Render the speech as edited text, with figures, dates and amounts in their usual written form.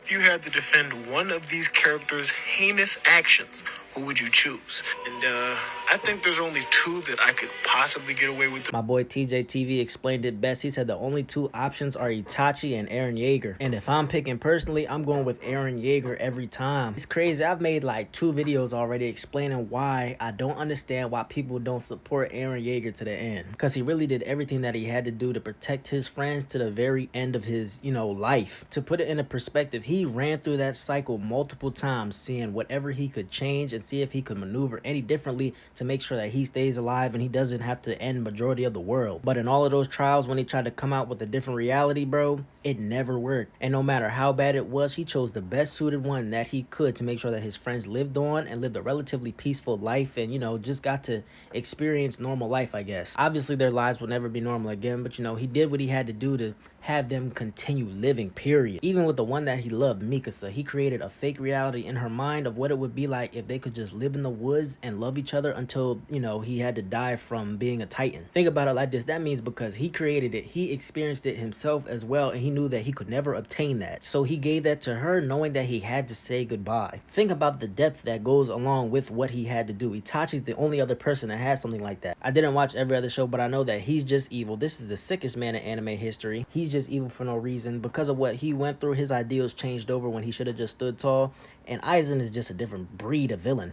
If you had to defend one of these characters' heinous actions, who would you choose? And I think there's only two that I could possibly get away with. My boy TJTV explained it best. He said the only two options are Itachi and Eren Yeager. And if I'm picking personally, I'm going with Eren Yeager every time. It's crazy. I've made like 2 videos already explaining why I don't understand why people don't support Eren Yeager to the end. Because he really did everything that he had to do to protect his friends to the very end of his, life. To put it in a perspective, he ran through that cycle multiple times, seeing whatever he could change and see if he could maneuver any differently to make sure that he stays alive and he doesn't have to end majority of the world. But in all of those trials, when he tried to come out with a different reality, bro, it never worked. And no matter how bad it was, he chose the best suited one that he could to make sure that his friends lived on and lived a relatively peaceful life and, just got to experience normal life, I guess. Obviously, their lives will never be normal again, but, he did what he had to do to have them continue living, period. Even with the one that he loved, Mikasa, he created a fake reality in her mind of what it would be like if they could just live in the woods and love each other until, he had to die from being a Titan. Think about it like this. That means because he created it, he experienced it himself as well, and he knew that he could never obtain that. So he gave that to her knowing that he had to say goodbye. Think about the depth that goes along with what he had to do. Itachi's the only other person that has something like that. I didn't watch every other show, but I know that he's just evil. This is the sickest man in anime history. He's just evil for no reason. Because of what he went through, his ideals changed over when he should have just stood tall. And Aizen is just a different breed of villain.